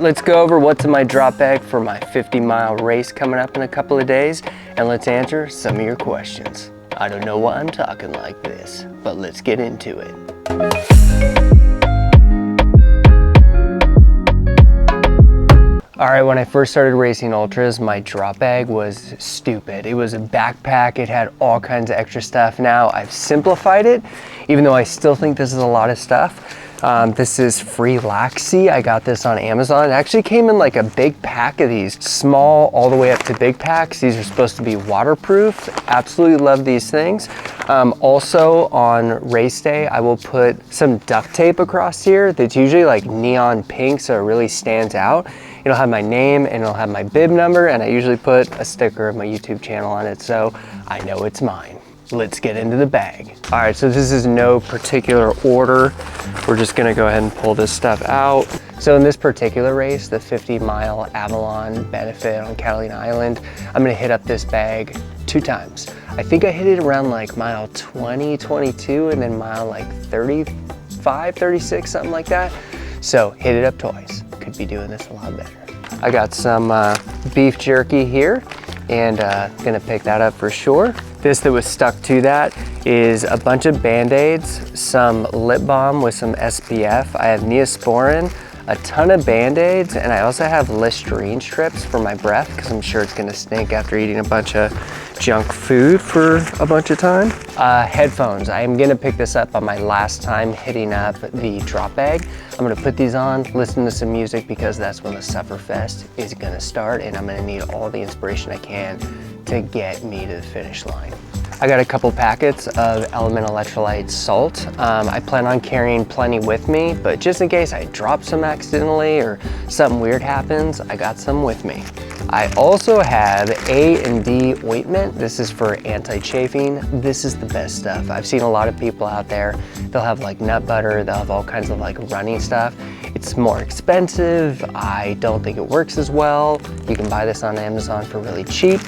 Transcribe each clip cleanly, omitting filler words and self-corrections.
let's go over what's in my drop bag for my 50-mile race coming up in a couple of days, and let's answer some of your questions. I don't know why I'm talking like this, but let's get into it. All right, when I first started racing ultras, my drop bag was stupid. It was a backpack, it had all kinds of extra stuff. Now I've simplified it, even though I still think this is a lot of stuff. This is Free Laxi. I got this on Amazon. It actually came in like a big pack of these, small all the way up to big packs. These are supposed to be waterproof. Absolutely love these things. Also on race day, I will put some duct tape across here that's usually like neon pink, so it really stands out. It'll have my name and it'll have my bib number, and I usually put a sticker of my YouTube channel on it so I know it's mine. Let's get into the bag. All right, so this is no particular order. We're just gonna go ahead and pull this stuff out. So in this particular race, the 50-mile Avalon Benefit on Catalina Island, I'm gonna hit up this bag 2 times. I think I hit it around like mile 20, 22, and then mile like 35, 36, something like that. So hit it up twice. Could be doing this a lot better. I got some beef jerky here, and gonna pick that up for sure. This that was stuck to that is a bunch of Band-Aids, some lip balm with some SPF. I have Neosporin, a ton of Band-Aids, and I also have Listerine strips for my breath because I'm sure it's gonna stink after eating a bunch of junk food for a bunch of time. Headphones. I am gonna pick this up on my last time hitting up the drop bag. I'm gonna put these on, listen to some music, because that's when the Sufferfest is gonna start, and I'm gonna need all the inspiration I can to get me to the finish line. I got a couple packets of Element Electrolyte salt. I plan on carrying plenty with me, but just in case I drop some accidentally or something weird happens, I got some with me. I also have A&D ointment. This is for anti-chafing. This is the best stuff. I've seen a lot of people out there, they'll have like nut butter, they'll have all kinds of like running stuff. It's more expensive. I don't think it works as well. You can buy this on Amazon for really cheap.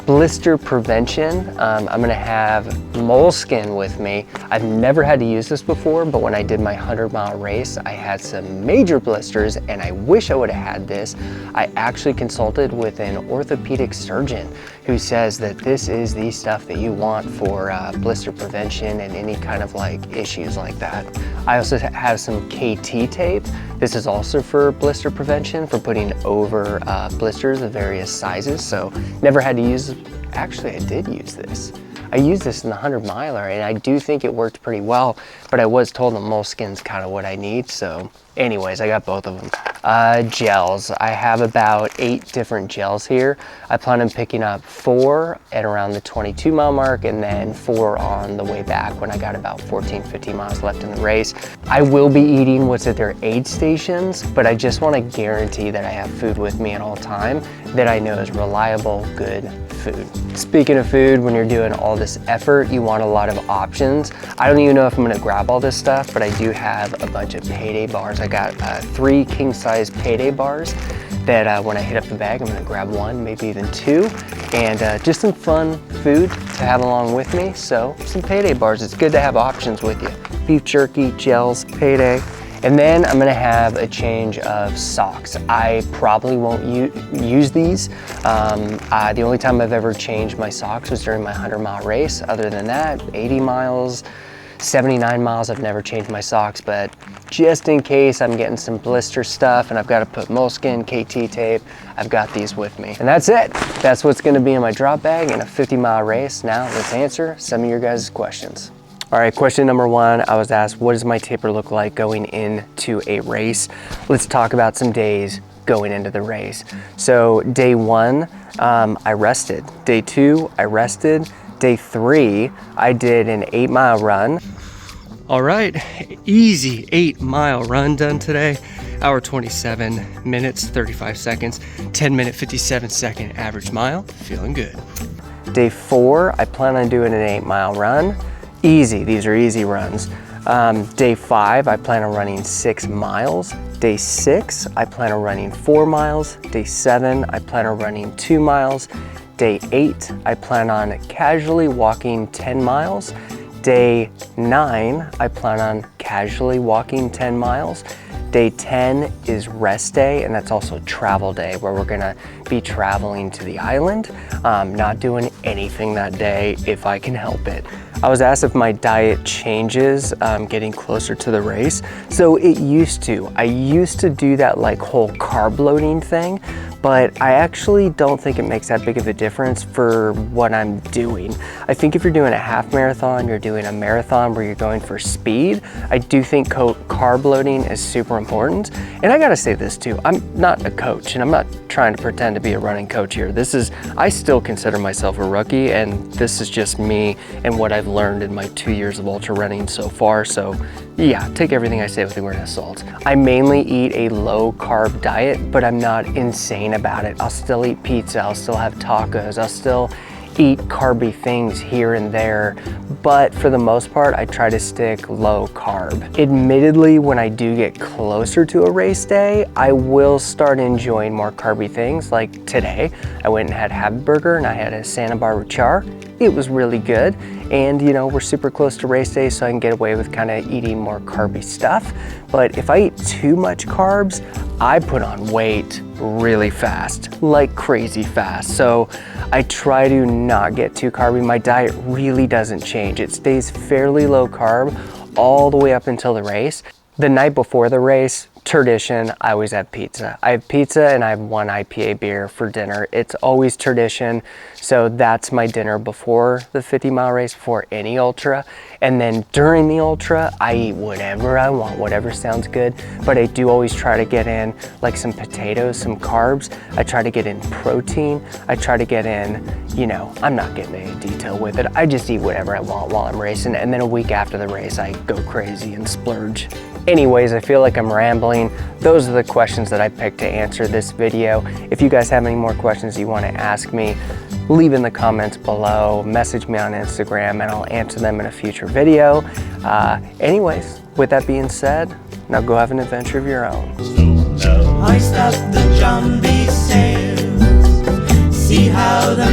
Blister prevention. I'm gonna have moleskin with me. I've never had to use this before, but when I did my 100-mile race, I had some major blisters, and I wish I would have had this. I actually consulted with an orthopedic surgeon who says that this is the stuff that you want for blister prevention and any kind of like issues like that. I also have some KT tape. This is also for blister prevention, for putting over blisters of various sizes. So never had to use, actually I did use this. I used this in the 100-miler, and I do think it worked pretty well, but I was told that moleskin's kind of what I need. So anyways, I got both of them. Gels. I have about 8 different gels here. I plan on picking up 4 at around the 22-mile mark, and then 4 on the way back when I got about 14, 15 miles left in the race. I will be eating what's at their aid stations, but I just want to guarantee that I have food with me at all time that I know is reliable, good food. Speaking of food, when you're doing all this effort, you want a lot of options. I don't even know if I'm gonna grab all this stuff, but I do have a bunch of payday bars. I got 3 king-size payday bars that when I hit up the bag, I'm gonna grab 1, maybe even 2, and just some fun food to have along with me. So some payday bars, it's good to have options with you. Beef jerky, gels, payday. And then I'm gonna have a change of socks. I probably won't use these. The only time I've ever changed my socks was during my 100-mile race. Other than that, 80 miles, 79 miles, I've never changed my socks, but just in case I'm getting some blister stuff and I've got to put moleskin, KT tape, I've got these with me. And that's it. That's what's gonna be in my drop bag in a 50-mile race. Now let's answer some of your guys' questions. All right, question number 1, I was asked, what does my taper look like going into a race? Let's talk about some days going into the race. So day 1, I rested. Day 2, I rested. Day 3, I did an 8-mile run. All right, easy 8-mile run done today. Hour 27 minutes, 35 seconds, 10-minute, 57-second average mile, feeling good. Day 4, I plan on doing an 8-mile run. Easy, these are easy runs. Day 5, I plan on running 6 miles. Day 6, I plan on running 4 miles. Day 7, I plan on running 2 miles. Day 8, I plan on casually walking 10 miles. Day 9, I plan on casually walking 10 miles. Day 10 is rest day, and that's also travel day, where we're gonna be traveling to the island. Not doing anything that day if I can help it. I was asked if my diet changes getting closer to the race. So it used to. I used to do that like whole carb loading thing, but I actually don't think it makes that big of a difference for what I'm doing. I think if you're doing a half marathon, you're doing a marathon where you're going for speed, I do think carb loading is super important. And I gotta say this too, I'm not a coach, and I'm not trying to pretend to be a running coach here. I still consider myself a rookie, and this is just me and what I've learned in my 2 years of ultra running so far. So yeah, take everything I say with a grain of salt. I mainly eat a low carb diet, but I'm not insane about it. I'll still eat pizza, I'll still have tacos, I'll still eat carby things here and there, but for the most part, I try to stick low carb. Admittedly, when I do get closer to a race day, I will start enjoying more carby things. Like today, I went and had hamburger and I had a Santa Barbara char. It was really good. And you know, we're super close to race day, so I can get away with kind of eating more carby stuff. But if I eat too much carbs, I put on weight really fast, like crazy fast. So I try to not get too carby. My diet really doesn't change. It stays fairly low carb all the way up until the race. The night before the race, tradition, I always have pizza. I have pizza and I have one IPA beer for dinner. It's always tradition. So that's my dinner before the 50-mile race, before any ultra. And then during the ultra, I eat whatever I want, whatever sounds good. But I do always try to get in like some potatoes, some carbs. I try to get in protein. I try to get in, you know, I'm not getting any detail with it. I just eat whatever I want while I'm racing. And then a week after the race, I go crazy and splurge. Anyways, I feel like I'm rambling. Those are the questions that I picked to answer this video. If you guys have any more questions you want to ask me, leave in the comments below, message me on Instagram, and I'll answer them in a future video. Anyways, with that being said, now go have an adventure of your own. Hoist up the John B. sails, see how the